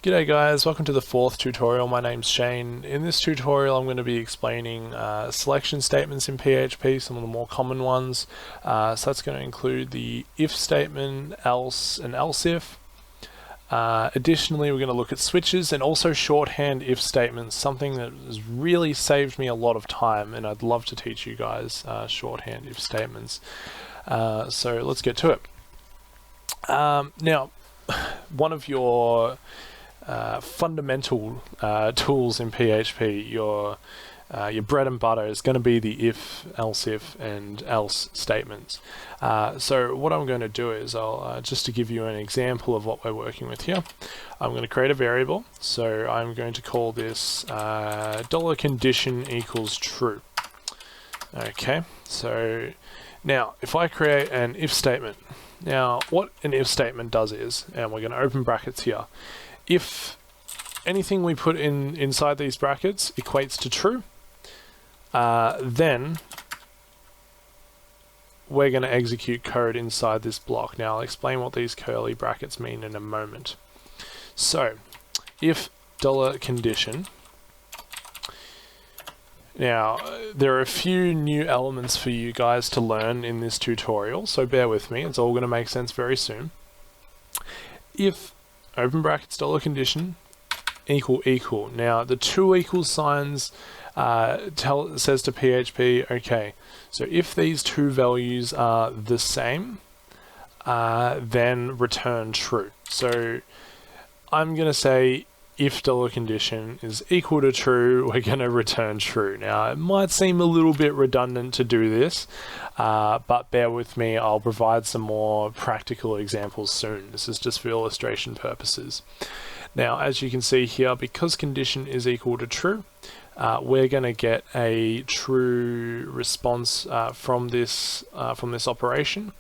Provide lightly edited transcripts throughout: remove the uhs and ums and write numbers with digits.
G'day guys, welcome to the fourth tutorial. My name's Shane. In this tutorial I'm going to be explaining selection statements in PHP, some of the more common ones. So that's going to include the if statement, else, and else if. Additionally, we're going to look at switches and also shorthand if statements, something that has really saved me a lot of time, and I'd love to teach you guys shorthand if statements. So let's get to it. Now, one of your fundamental tools in PHP, your bread and butter, is going to be the if, and else statements. So what I'm going to do is I'll just to give you an example of what we're working with here, I'm going to create a variable. So I'm going to call this $condition equals true. Okay, so now if I create an if statement, now what an if statement does is, and we're going to open brackets here, if anything we put inside these brackets equates to true, then we're going to execute code inside this block. Now I'll explain what these curly brackets mean in a moment. So if $condition, now there are a few new elements for you guys to learn in this tutorial, so bear with me, it's all going to make sense very soon. If open brackets $condition equal. Now the two equal signs says to PHP, okay, so if these two values are the same, then return true. So I'm going to say if $condition is equal to true, we're going to return true. Now it might seem a little bit redundant to do this, but bear with me, I'll provide some more practical examples soon. This is just for illustration purposes. Now as you can see here, because condition is equal to true, we're going to get a true response from this operation,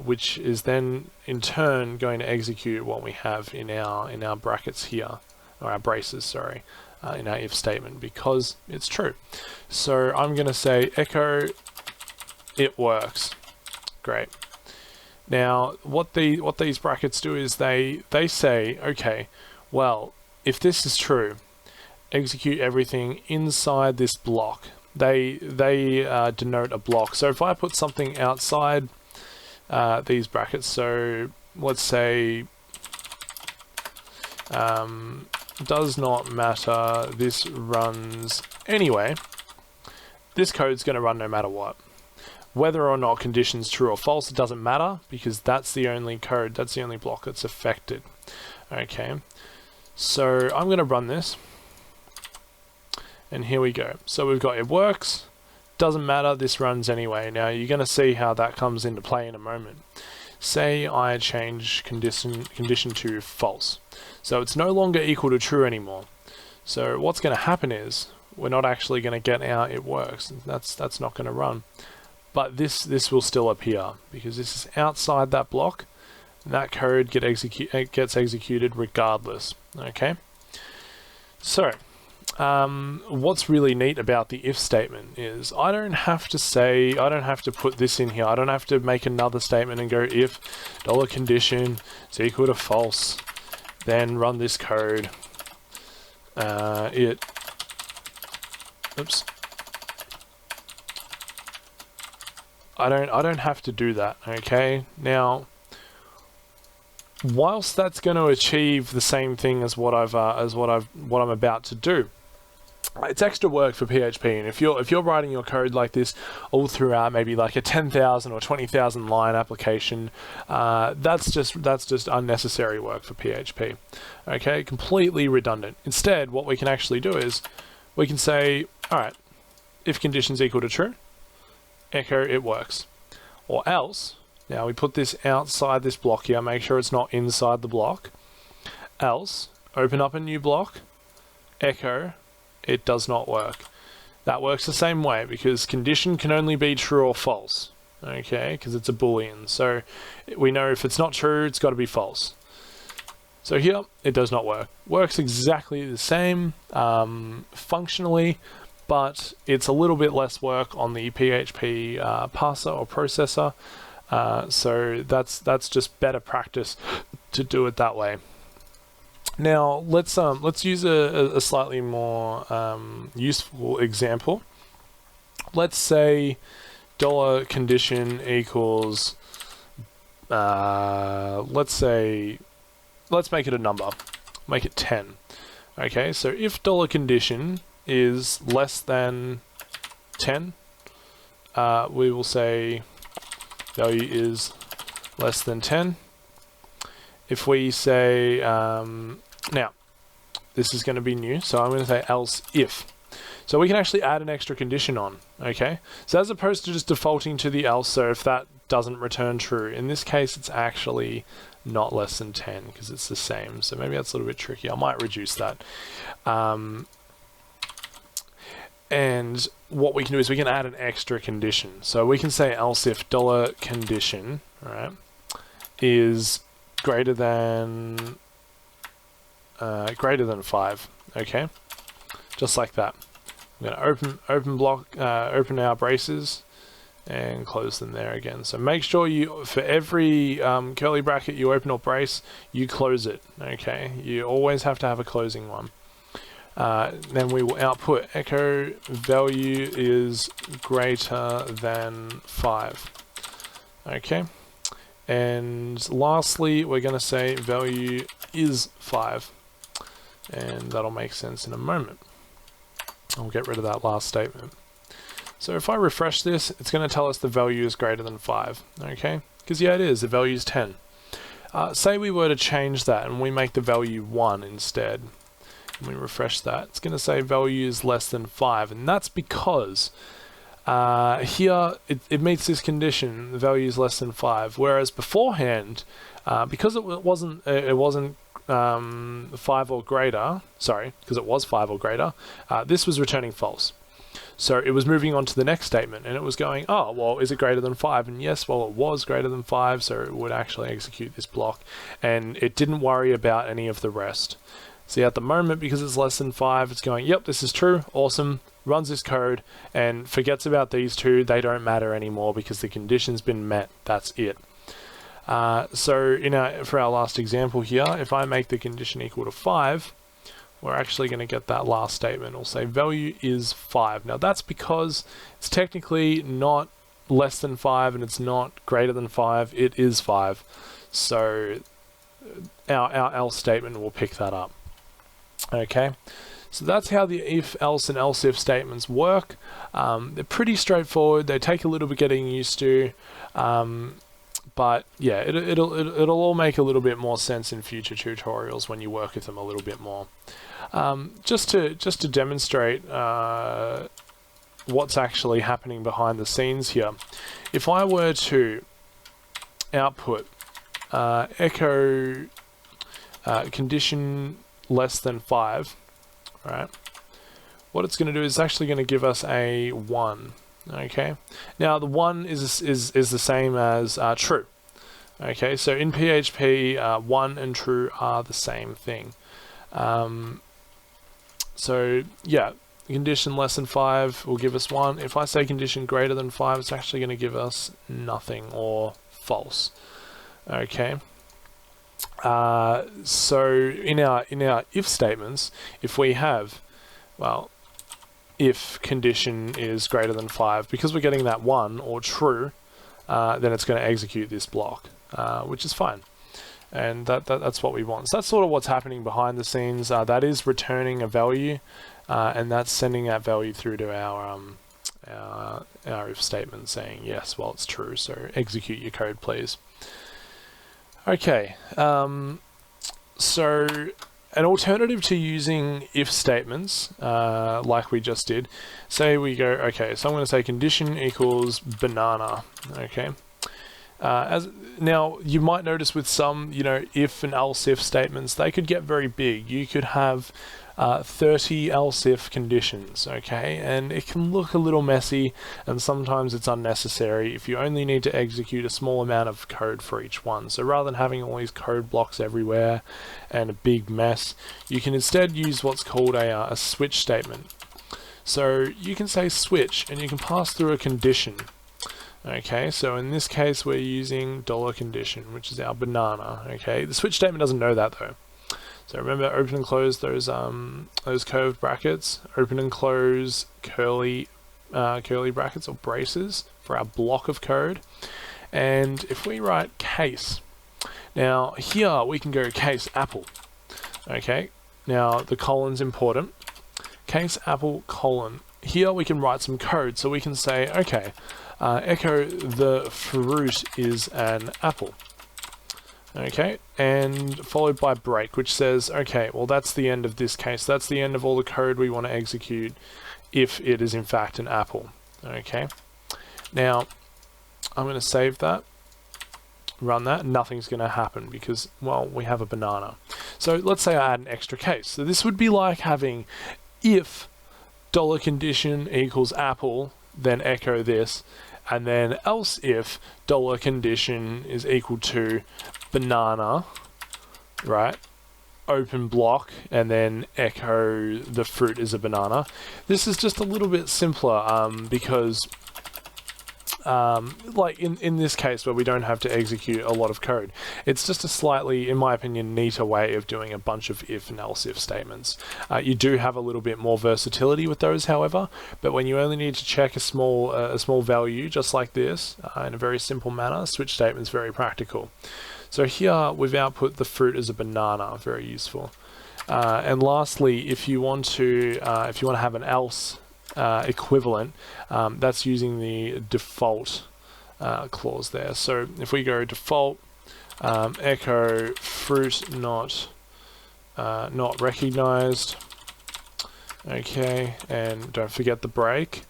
which is then in turn going to execute what we have in our brackets here, or our braces, sorry, in our if statement, because it's true. So I'm going to say echo it works. Great. Now what these brackets do is they say, okay, well, if this is true, execute everything inside this block. They denote a block. So if I put something outside these brackets, so let's say does not matter, this runs anyway, this code's going to run no matter what. Whether or not condition's true or false, it doesn't matter, because that's the only code, that's the only block that's affected. Okay, so I'm going to run this, and here we go. So we've got it works, doesn't matter, this runs anyway. Now you're going to see how that comes into play in a moment. Say I change condition to false, so it's no longer equal to true anymore. So what's going to happen is we're not actually going to get our it works. That's not going to run, but this will still appear because this is outside that block, and that code gets executed regardless. Okay, so what's really neat about the if statement is I don't have to put this in here. I don't have to make another statement and go if $condition is equal to false, then run this code. Oops. I don't have to do that. Okay, now whilst that's going to achieve the same thing as what I'm about to do, it's extra work for PHP. And if you're writing your code like this all throughout, maybe like a 10,000 or 20,000 line application, that's just unnecessary work for PHP. Okay, completely redundant. Instead, what we can actually do is we can say, all right, if condition's equal to true, echo it works, or else. Now we put this outside this block here, make sure it's not inside the block, else open up a new block, echo it does not work. That works the same way because condition can only be true or false, okay, because it's a boolean. So we know if it's not true, it's got to be false. So here it does not work. Works exactly the same functionally, but it's a little bit less work on the PHP parser or processor. So that's just better practice to do it that way. Now let's use a slightly more useful example. Let's say dollar condition equals let's make it a number, make it 10. Okay, so if dollar condition is less than 10, we will say value is less than 10. If we say, now, this is going to be new, so I'm going to say else if. So we can actually add an extra condition on, okay? So as opposed to just defaulting to the else, so if that doesn't return true, in this case it's actually not less than 10 because it's the same. So maybe that's a little bit tricky. I might reduce that. And what we can do is we can add an extra condition. So we can say else if dollar condition, right, is greater than 5. Okay, just like that. I'm going to open our braces and close them there again. So make sure you, for every curly bracket you open or brace, you close it. Okay, you always have to have a closing one. Then we will output echo value is greater than 5. Okay, and lastly we're going to say value is 5, and that'll make sense in a moment. I'll get rid of that last statement. So if I refresh this, it's going to tell us the value is greater than 5. Okay, because yeah, it is. The value is 10. Say we were to change that and we make the value 1 instead. We refresh that, it's going to say value is less than 5, and that's because here it meets this condition, the value is less than 5, whereas beforehand, because it wasn't 5 or greater, sorry, because it was 5 or greater, this was returning false. So it was moving on to the next statement, and it was going, oh, well, is it greater than 5? And yes, well, it was greater than 5, so it would actually execute this block, and it didn't worry about any of the rest. See, at the moment, because it's less than 5, it's going, yep, this is true, awesome, runs this code, and forgets about these two. They don't matter anymore because the condition's been met. That's it. So for our last example here, if I make the condition equal to 5, we're actually going to get that last statement. We'll say value is 5. Now, that's because it's technically not less than 5, and it's not greater than 5. It is 5. So our else statement will pick that up. Okay, so that's how the if, else, and else if statements work. They're pretty straightforward. They take a little bit getting used to, but yeah, it'll all make a little bit more sense in future tutorials when you work with them a little bit more. Just to demonstrate what's actually happening behind the scenes here, if I were to output echo condition less than 5, right? What it's going to do is actually going to give us a 1. Okay. Now the 1 is the same as true. Okay. So in PHP, 1 and true are the same thing. So yeah, condition less than 5 will give us 1. If I say condition greater than 5, it's actually going to give us nothing or false. Okay. So in our if statements, if we have, well, if condition is greater than 5, because we're getting that 1 or true, then it's going to execute this block, which is fine, and that's what we want. So that's sort of what's happening behind the scenes. That is returning a value, and that's sending that value through to our if statement saying yes, well, it's true. So execute your code, please. Okay, so an alternative to using if statements, like we just did, say we go, okay, so I'm going to say condition equals banana, okay. Now, you might notice with some, if and else if statements, they could get very big. You could have 30 else if conditions, okay, and it can look a little messy, and sometimes it's unnecessary if you only need to execute a small amount of code for each one. So rather than having all these code blocks everywhere and a big mess, you can instead use what's called a switch statement. So you can say switch, and you can pass through a condition. Okay, so in this case we're using $condition, which is our banana. Okay, the switch statement doesn't know that though. So remember, open and close those curved brackets, open and close curly brackets or braces for our block of code. And if we write case, now here we can go case apple. Okay, now the colon's important. Case apple colon. Here we can write some code, so we can say, okay, echo the fruit is an apple. Okay, and followed by break, which says, okay, well that's the end of this case. That's the end of all the code we want to execute if it is in fact an apple. Okay, now I'm going to save that, run that, nothing's going to happen because, well, we have a banana. So let's say I add an extra case. So this would be like having if $condition equals apple, then echo this, and then else if $condition is equal to banana, right? Open block, and then echo the fruit is a banana. This is just a little bit simpler because like in this case where we don't have to execute a lot of code, it's just a slightly, in my opinion, neater way of doing a bunch of if and else if statements. You do have a little bit more versatility with those, however, but when you only need to check a small value just like this in a very simple manner, switch statement is very practical. So here we've output the fruit as a banana, very useful. And lastly, if you want to have an else equivalent, that's using the default clause there. So if we go default, echo fruit not recognized, okay, and don't forget the break.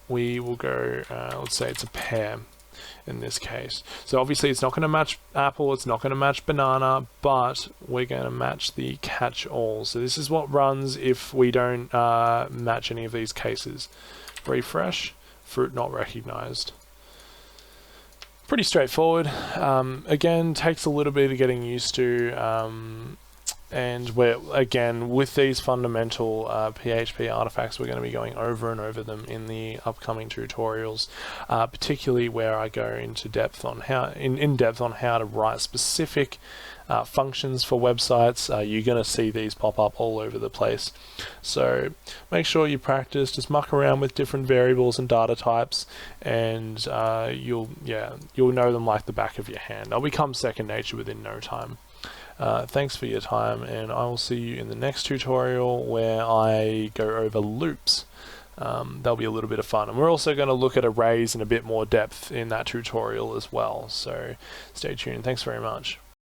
We will go, let's say it's a pear in this case. So obviously it's not going to match apple, it's not going to match banana, but we're going to match the catch-all. So this is what runs if we don't match any of these cases. Refresh, fruit not recognized. Pretty straightforward. Again, takes a little bit of getting used to. And we're, again, with these fundamental PHP artifacts, we're going to be going over and over them in the upcoming tutorials, particularly where I go into depth on in depth on how to write specific functions for websites. You're going to see these pop up all over the place. So make sure you practice, just muck around with different variables and data types, and you'll know them like the back of your hand. They'll become second nature within no time. Thanks for your time, and I will see you in the next tutorial where I go over loops. That'll be a little bit of fun, and we're also going to look at arrays in a bit more depth in that tutorial as well, so stay tuned. Thanks very much.